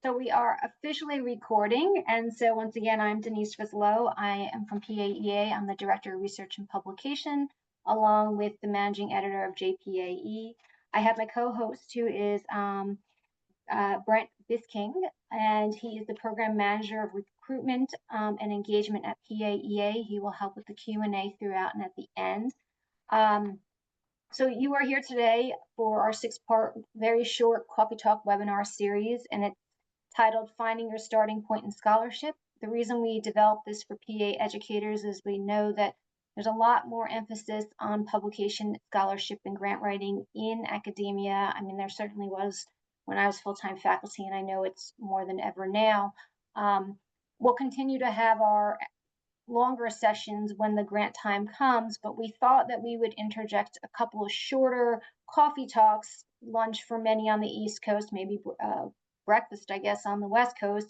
So we are officially recording. And so once again, I'm Denise Frislow. I am from PAEA. I'm the Director of Research and Publication, along with the Managing Editor of JPAE. I have my co-host who is Brent Bisking, and he is the Program Manager of Recruitment and Engagement at PAEA. He will help with the Q&A throughout and at the end. So you are here today for our 6-part, very short Coffee Talk webinar series, and it's titled Finding Your Starting Point in Scholarship. The reason we developed this for PA educators is we know that there's a lot more emphasis on publication, scholarship, and grant writing in academia. I mean, there certainly was when I was full-time faculty, and I know it's more than ever now. We'll continue to have our longer sessions when the grant time comes, but we thought that we would interject a couple of shorter coffee talks, lunch for many on the East Coast, maybe breakfast, I guess, on the West Coast,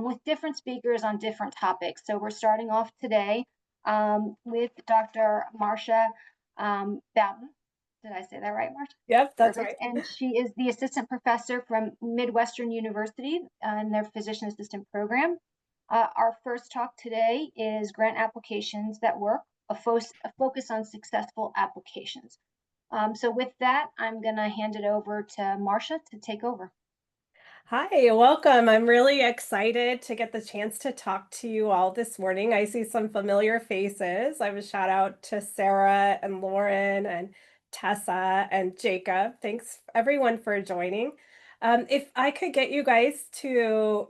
with different speakers on different topics. So we're starting off today with Dr. Marcia Boughton. Did I say that right, Marcia? Yep, that's Perfect. right. And she is the assistant professor from Midwestern University in their physician assistant program. Our first talk today is grant applications that work, a focus on successful applications. So with that, I'm going to hand it over to Marcia to take over. Hi, welcome. I'm really excited to get the chance to talk to you all this morning. I see some familiar faces. I have a shout out to Sarah and Lauren and Tessa and Jacob. Thanks everyone for joining. If I could get you guys to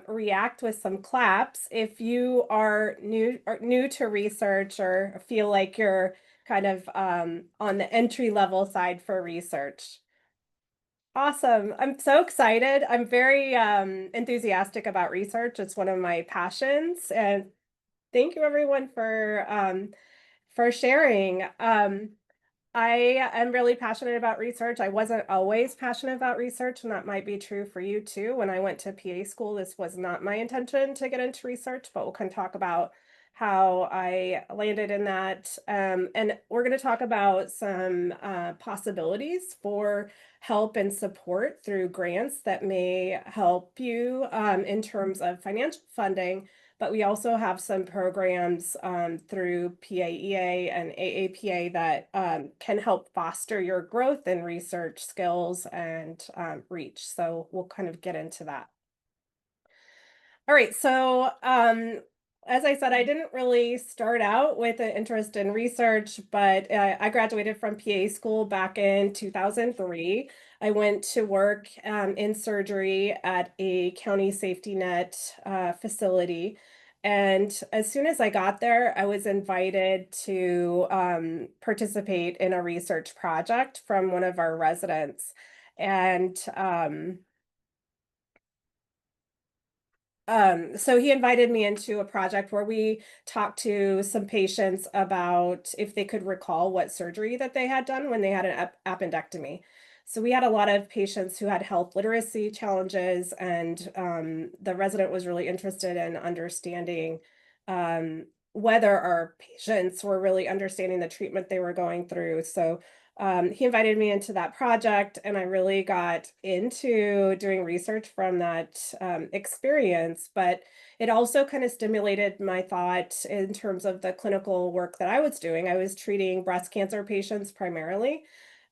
react with some claps, if you are new to research or feel like you're kind of on the entry level side for research. Awesome. I'm so excited. I'm very enthusiastic about research. It's one of my passions. And thank you everyone for sharing. I am really passionate about research. I wasn't always passionate about research, and that might be true for you too. When I went to PA school, this was not my intention to get into research, but we'll kind of talk about how I landed in that. And we're going to talk about some possibilities for help and support through grants that may help you in terms of financial funding, but we also have some programs through PAEA and AAPA that can help foster your growth in research skills and reach. So we'll kind of get into that. All right, so as I said, I didn't really start out with an interest in research, but I graduated from PA school back in 2003. I went to work in surgery at a county safety net facility. And as soon as I got there, I was invited to participate in a research project from one of our residents. And so he invited me into a project where we talked to some patients about if they could recall what surgery that they had done when they had an appendectomy. So we had a lot of patients who had health literacy challenges, and the resident was really interested in understanding whether our patients were really understanding the treatment they were going through. So he invited me into that project, and I really got into doing research from that experience. But it also kind of stimulated my thought in terms of the clinical work that I was doing. I was treating breast cancer patients primarily.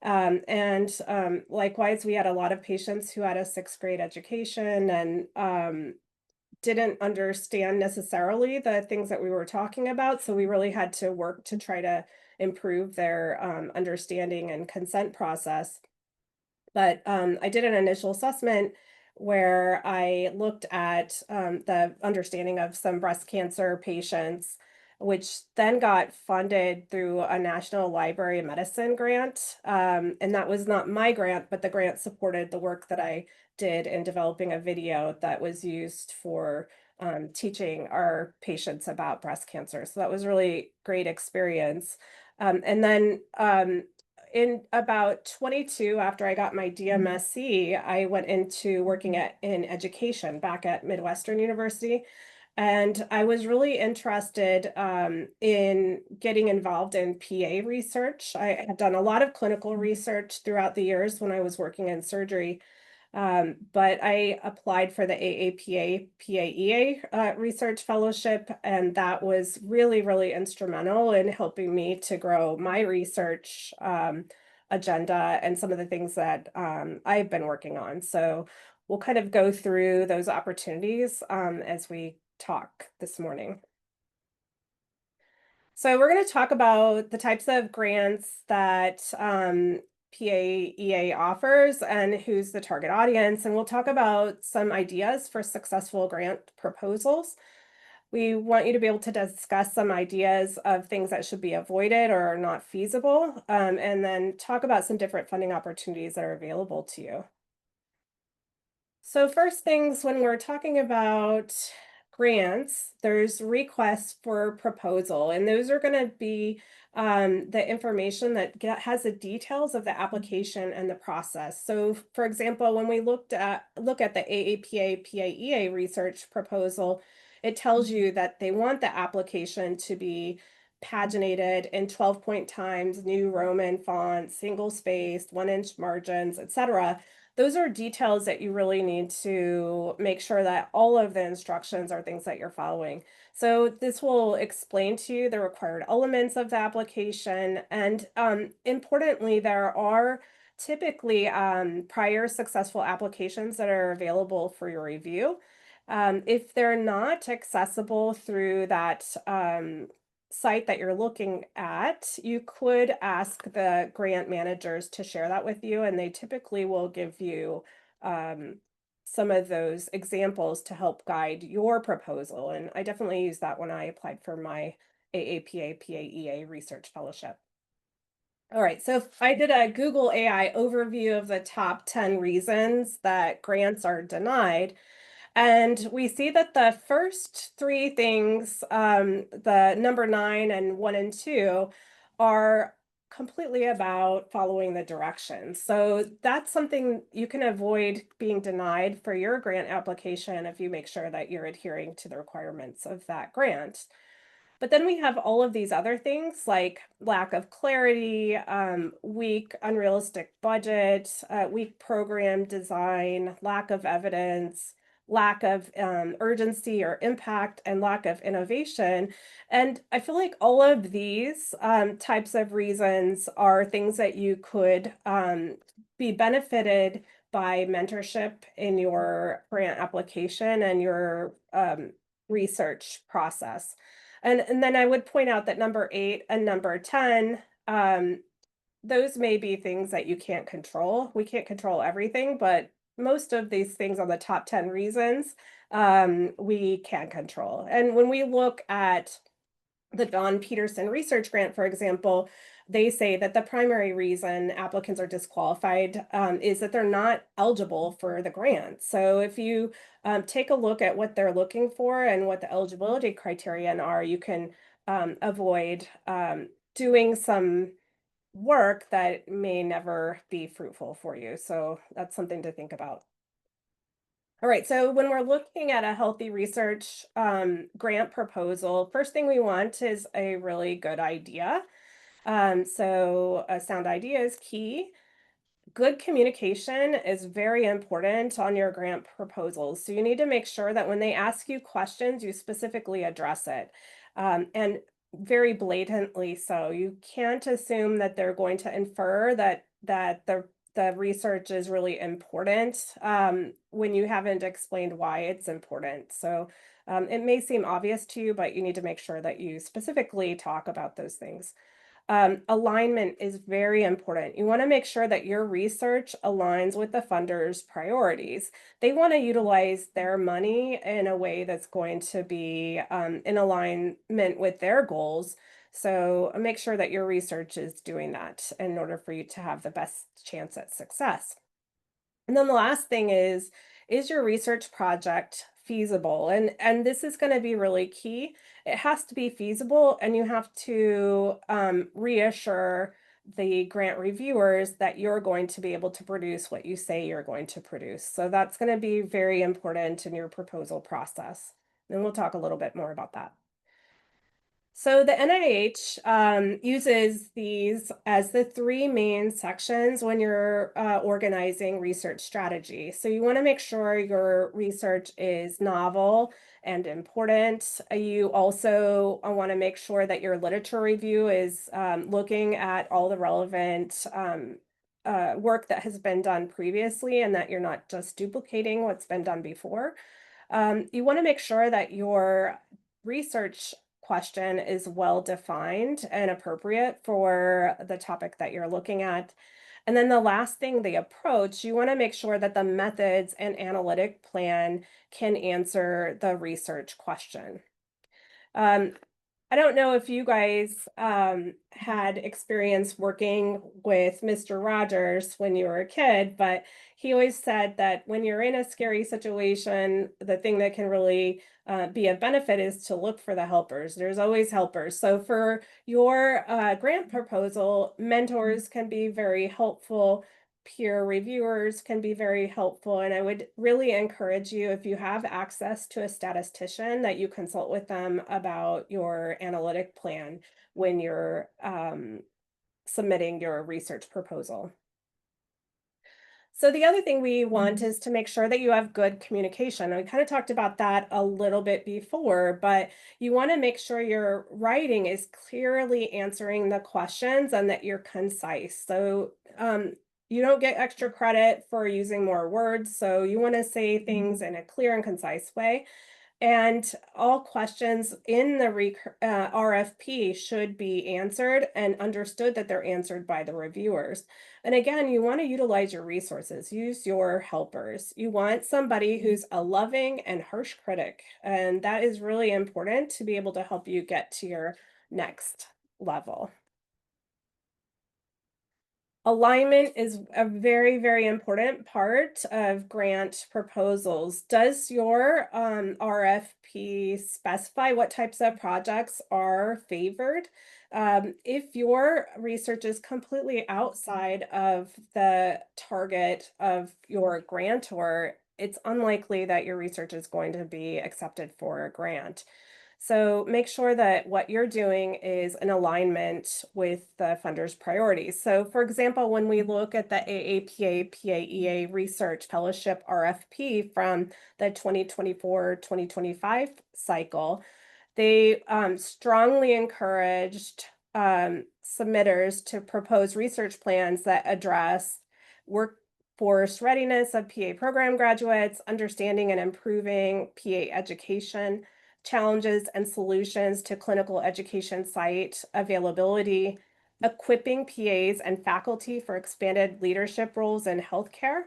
Likewise, we had a lot of patients who had a sixth grade education and didn't understand necessarily the things that we were talking about. So we really had to work to try to improve their understanding and consent process. But I did an initial assessment where I looked at the understanding of some breast cancer patients, which then got funded through a National Library of Medicine grant. And that was not my grant, but the grant supported the work that I did in developing a video that was used for teaching our patients about breast cancer. So that was really great experience. And then in about 22, after I got my DMSC, I went into working in education back at Midwestern University. And I was really interested in getting involved in PA research. I had done a lot of clinical research throughout the years when I was working in surgery. But I applied for the AAPA PAEA research fellowship, and that was really, really instrumental in helping me to grow my research agenda and some of the things that I've been working on. So we'll kind of go through those opportunities as we talk this morning. So we're going to talk about the types of grants that PAEA offers and who's the target audience. And we'll talk about some ideas for successful grant proposals. We want you to be able to discuss some ideas of things that should be avoided or are not feasible, and then talk about some different funding opportunities that are available to you. So first things, when we're talking about grants, there's requests for proposal, and those are going to be the information that has the details of the application and the process. So, for example, when we look at the AAPA PAEA research proposal, it tells you that they want the application to be paginated in 12-point times, new Roman font, single spaced, 1-inch margins, etc. Those are details that you really need to make sure that all of the instructions are things that you're following. So this will explain to you the required elements of the application. And importantly, there are typically prior successful applications that are available for your review. If they're not accessible through that site that you're looking at, you could ask the grant managers to share that with you, and they typically will give you some of those examples to help guide your proposal. And I definitely used that when I applied for my AAPA PAEA research fellowship. All right, so if I did a Google AI overview of the top 10 reasons that grants are denied, and we see that the first three things, the number 9 and 1 and 2, are completely about following the directions. So that's something you can avoid being denied for your grant application if you make sure that you're adhering to the requirements of that grant. But then we have all of these other things like lack of clarity, weak, unrealistic budget, weak program design, lack of evidence, lack of urgency or impact, and lack of innovation. And I feel like all of these types of reasons are things that you could be benefited by mentorship in your grant application and your research process. And then I would point out that number 8 and number 10, those may be things that you can't control. We can't control everything, but most of these things on the top 10 reasons, we can control. And when we look at the Don Peterson Research Grant, for example, they say that the primary reason applicants are disqualified is that they're not eligible for the grant. So if you take a look at what they're looking for and what the eligibility criterion are, you can avoid doing some work that may never be fruitful for you. So that's something to think about. All right, so when we're looking at a healthy research grant proposal, first thing we want is a really good idea. So a sound idea is key. Good communication is very important on your grant proposals. So you need to make sure that when they ask you questions, you specifically address it. And very blatantly so. You can't assume that they're going to infer that the research is really important when you haven't explained why it's important. So it may seem obvious to you, but you need to make sure that you specifically talk about those things. Alignment is very important. You want to make sure that your research aligns with the funder's priorities. They want to utilize their money in a way that's going to be in alignment with their goals. So make sure that your research is doing that in order for you to have the best chance at success. And then the last thing is your research project feasible? And this is going to be really key. It has to be feasible, and you have to reassure the grant reviewers that you're going to be able to produce what you say you're going to produce. So that's going to be very important in your proposal process. And we'll talk a little bit more about that. So the NIH uses these as the three main sections when you're organizing research strategy. So you want to make sure your research is novel and important. You also want to make sure that your literature review is looking at all the relevant work that has been done previously and that you're not just duplicating what's been done before. You want to make sure that your research question is well defined and appropriate for the topic that you're looking at. And then the last thing, the approach, you want to make sure that the methods and analytic plan can answer the research question. Um, I don't know if you guys had experience working with Mr. Rogers when you were a kid, but he always said that when you're in a scary situation, the thing that can really be a benefit is to look for the helpers. There's always helpers. So for your grant proposal, mentors can be very helpful. Peer reviewers can be very helpful. And I would really encourage you, if you have access to a statistician, that you consult with them about your analytic plan when you're submitting your research proposal. So the other thing we want is to make sure that you have good communication. And we kind of talked about that a little bit before, but you want to make sure your writing is clearly answering the questions and that you're concise. So you don't get extra credit for using more words. So you want to say things in a clear and concise way. And all questions in the RFP should be answered and understood that they're answered by the reviewers. And again, you want to utilize your resources, use your helpers. You want somebody who's a loving and harsh critic. And that is really important to be able to help you get to your next level. Alignment is a very, very important part of grant proposals. Does your RFP specify what types of projects are favored? If your research is completely outside of the target of your grantor, it's unlikely that your research is going to be accepted for a grant. So make sure that what you're doing is in alignment with the funder's priorities. So for example, when we look at the AAPA PAEA Research Fellowship RFP from the 2024-2025 cycle, they strongly encouraged submitters to propose research plans that address workforce readiness of PA program graduates, understanding and improving PA education, challenges and solutions to clinical education site availability, equipping PAs and faculty for expanded leadership roles in healthcare,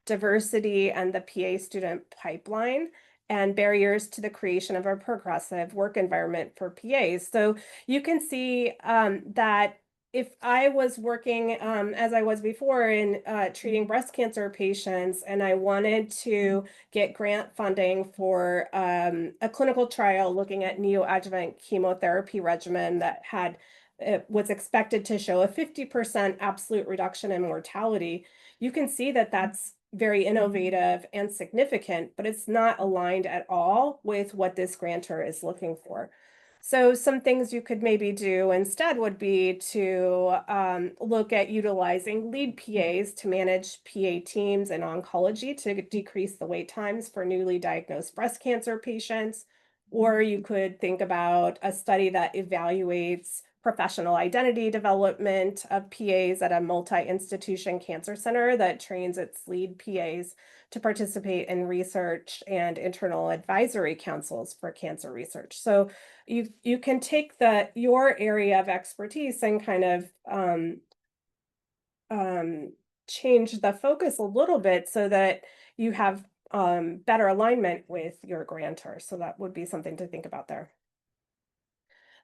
diversity and the PA student pipeline, and barriers to the creation of a progressive work environment for PAs. So you can see that if I was working as I was before in treating breast cancer patients and I wanted to get grant funding for a clinical trial looking at neoadjuvant chemotherapy regimen that had it was expected to show a 50% absolute reduction in mortality, you can see that that's very innovative and significant, but it's not aligned at all with what this grantor is looking for. So some things you could maybe do instead would be to look at utilizing lead PAs to manage PA teams in oncology to decrease the wait times for newly diagnosed breast cancer patients. Or you could think about a study that evaluates professional identity development of PAs at a multi-institution cancer center that trains its lead PAs to participate in research and internal advisory councils for cancer research. So you can take your area of expertise and kind of change the focus a little bit so that you have better alignment with your grantor. So that would be something to think about there.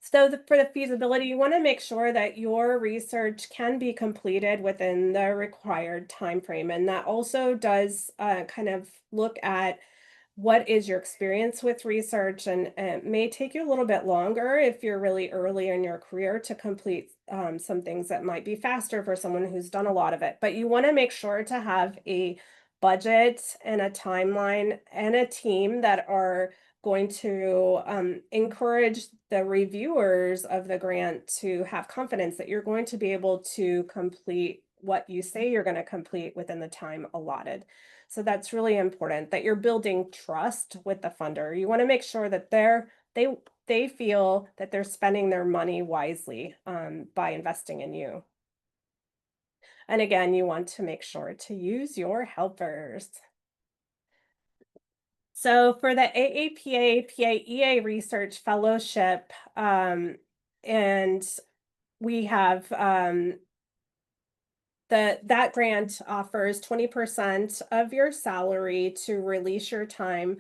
So for the feasibility, you want to make sure that your research can be completed within the required time frame. And that also does kind of look at what is your experience with research, and it may take you a little bit longer if you're really early in your career to complete some things that might be faster for someone who's done a lot of it. But you want to make sure to have a budget and a timeline and a team that are going to encourage the reviewers of the grant to have confidence that you're going to be able to complete what you say you're going to complete within the time allotted. So that's really important that you're building trust with the funder. You want to make sure that they feel that they're spending their money wisely by investing in you. And again, you want to make sure to use your helpers. So for the AAPA PAEA Research Fellowship, and we have that grant offers 20% of your salary to release your time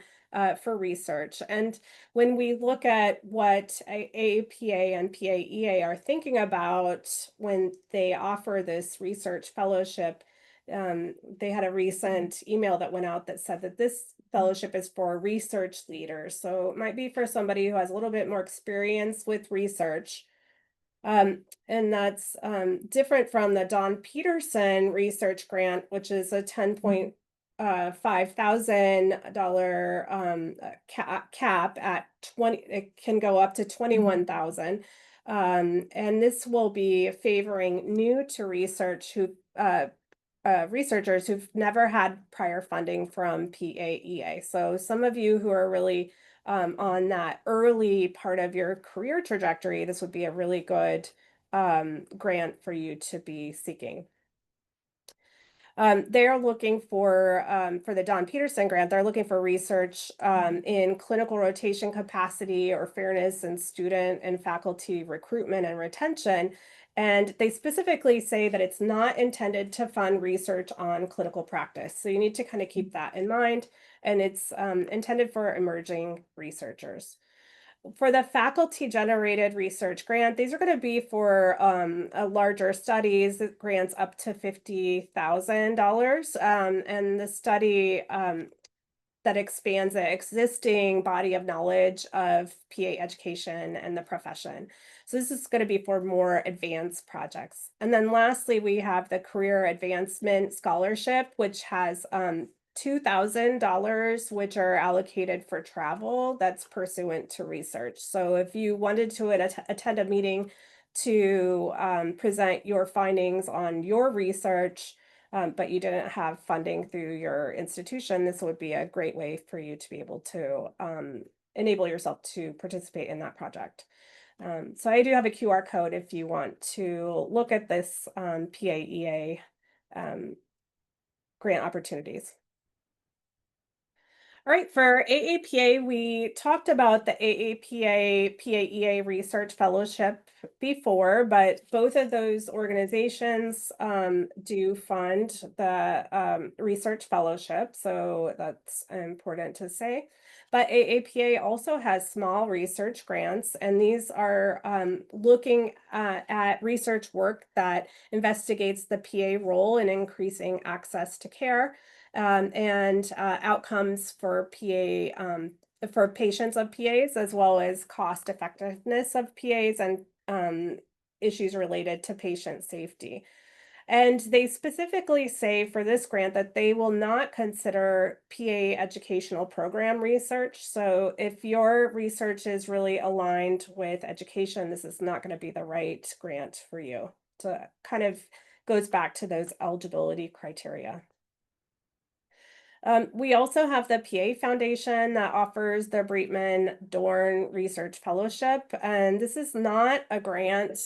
for research. And when we look at what AAPA and PAEA are thinking about when they offer this research fellowship, they had a recent email that went out that said that this fellowship is for research leaders. So it might be for somebody who has a little bit more experience with research, and that's different from the Don Peterson Research Grant, which is a $10,500 cap at 20. It can go up to 21,000, and this will be favoring new to research who researchers who've never had prior funding from PAEA. So some of you who are really on that early part of your career trajectory, this would be a really good grant for you to be seeking. They're looking for the Don Peterson grant, they're looking for research in clinical rotation capacity or fairness in student and faculty recruitment and retention. And they specifically say that it's not intended to fund research on clinical practice. So you need to kind of keep that in mind. And it's intended for emerging researchers. For the faculty generated research grant, these are going to be for a larger studies, grants up to $50,000. And the study that expands the existing body of knowledge of PA education and the profession. So this is going to be for more advanced projects. And then lastly, we have the Career Advancement Scholarship, which has $2,000, which are allocated for travel that's pursuant to research. So if you wanted to attend a meeting to present your findings on your research, but you didn't have funding through your institution, this would be a great way for you to be able to enable yourself to participate in that project. So I do have a QR code if you want to look at this PAEA grant opportunities. All right, for AAPA, we talked about the AAPA PAEA Research Fellowship before, but both of those organizations do fund the research fellowship, so that's important to say. But AAPA also has small research grants, and these are looking at research work that investigates the PA role in increasing access to care and outcomes for for patients of PAs, as well as cost effectiveness of PAs and issues related to patient safety. And they specifically say for this grant that they will not consider PA educational program research. So if your research is really aligned with education, this is not going to be the right grant for you. So it kind of goes back to those eligibility criteria. We also have the PA Foundation that offers the Breitman Dorn Research Fellowship, and this is not a grant.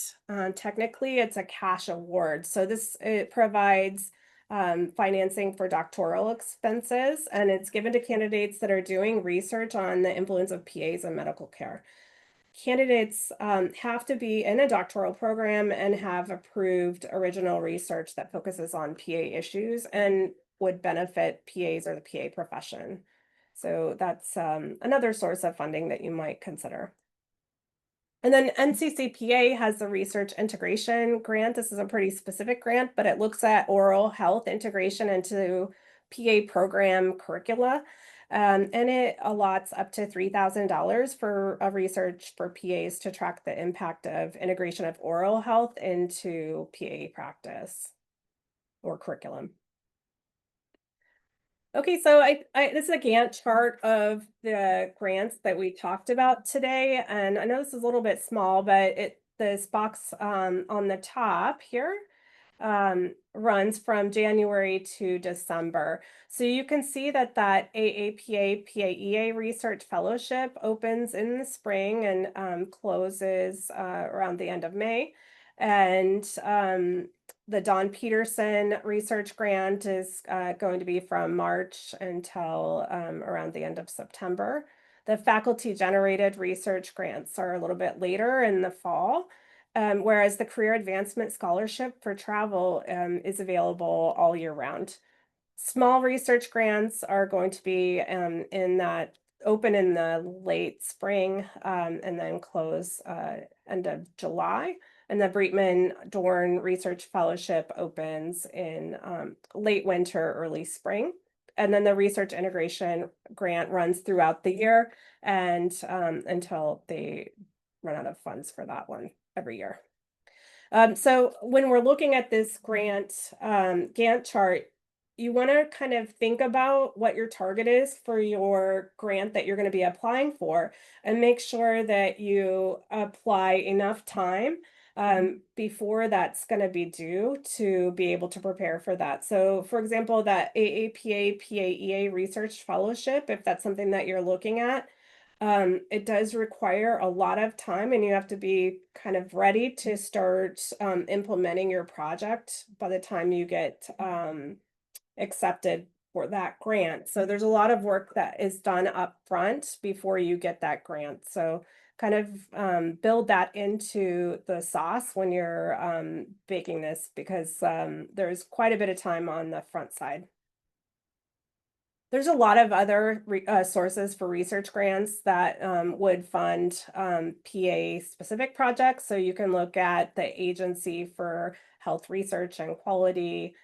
Technically, it's a cash award. So it provides financing for doctoral expenses, and it's given to candidates that are doing research on the influence of PAs in medical care. Candidates have to be in a doctoral program and have approved original research that focuses on PA issues and would benefit PAs or the PA profession. So that's another source of funding that you might consider. And then NCCPA has the Research Integration Grant. This is a pretty specific grant, but it looks at oral health integration into PA program curricula. And it allots up to $3,000 for research for PAs to track the impact of integration of oral health into PA practice or curriculum. Okay, so this is a Gantt chart of the grants that we talked about today, and I know this is a little bit small, but this box on the top here runs from January to December. So you can see that AAPA PAEA Research Fellowship opens in the spring and closes around the end of May, and the Don Peterson Research Grant is going to be from March until around the end of September. The faculty generated research grants are a little bit later in the fall, whereas the Career Advancement Scholarship for Travel is available all year round. Small research grants are going to be open in the late spring and then close end of July. And the Breitman Dorn Research Fellowship opens in late winter, early spring. And then the Research Integration Grant runs throughout the year and until they run out of funds for that one every year. So when we're looking at this Gantt chart, you want to kind of think about what your target is for your grant that you're going to be applying for and make sure that you apply enough time before that's going to be due to be able to prepare for that. So, for example, that AAPA PAEA Research Fellowship, if that's something that you're looking at, it does require a lot of time, and you have to be kind of ready to start implementing your project by the time you get accepted for that grant. So there's a lot of work that is done up front before you get that grant. So kind of build that into the sauce when you're baking this because there's quite a bit of time on the front side. There's a lot of other sources for research grants that would fund PA-specific projects. So you can look at the Agency for Health Research and Quality,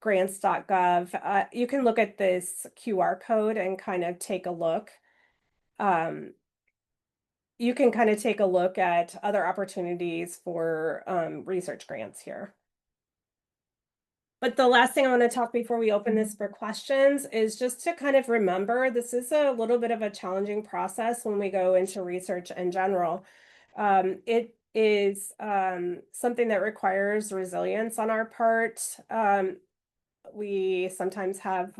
grants.gov. You can look at this QR code and kind of take a look. You can kind of take a look at other opportunities for research grants here. But the last thing I want to talk before we open this for questions is just to kind of remember this is a little bit of a challenging process when we go into research in general. It is something that requires resilience on our part. We sometimes have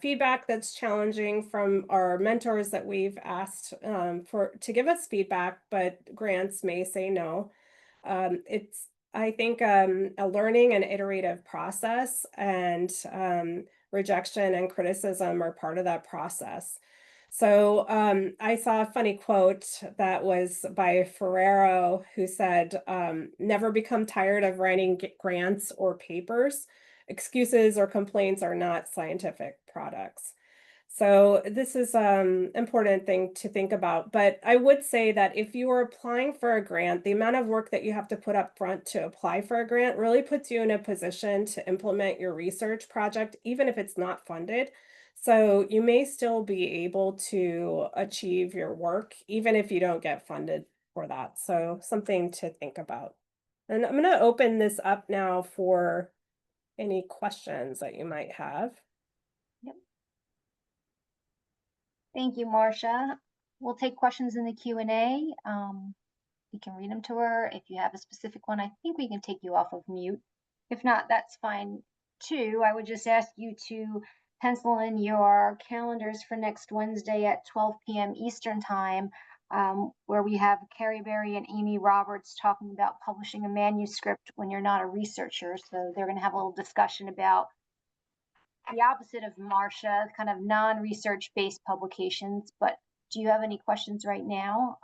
feedback that's challenging from our mentors that we've asked to give us feedback, but grants may say no. It's, I think, a learning and iterative process, and rejection and criticism are part of that process. So I saw a funny quote that was by Ferrero, who said, never become tired of writing grants or papers. Excuses or complaints are not scientific products. So this is important thing to think about. But I would say that if you are applying for a grant, the amount of work that you have to put up front to apply for a grant really puts you in a position to implement your research project, even if it's not funded. So you may still be able to achieve your work, even if you don't get funded for that. So something to think about. And I'm going to open this up now for any questions that you might have. Yep. Thank you, Marcia. We'll take questions in the Q&A. You can read them to her. If you have a specific one, I think we can take you off of mute. If not, that's fine too. I would just ask you to pencil in your calendars for next Wednesday at 12 p.m. Eastern time, where we have Carrie Berry and Amy Roberts talking about publishing a manuscript when you're not a researcher. So they're going to have a little discussion about the opposite of Marcia, kind of non-research based publications. But do you have any questions right now?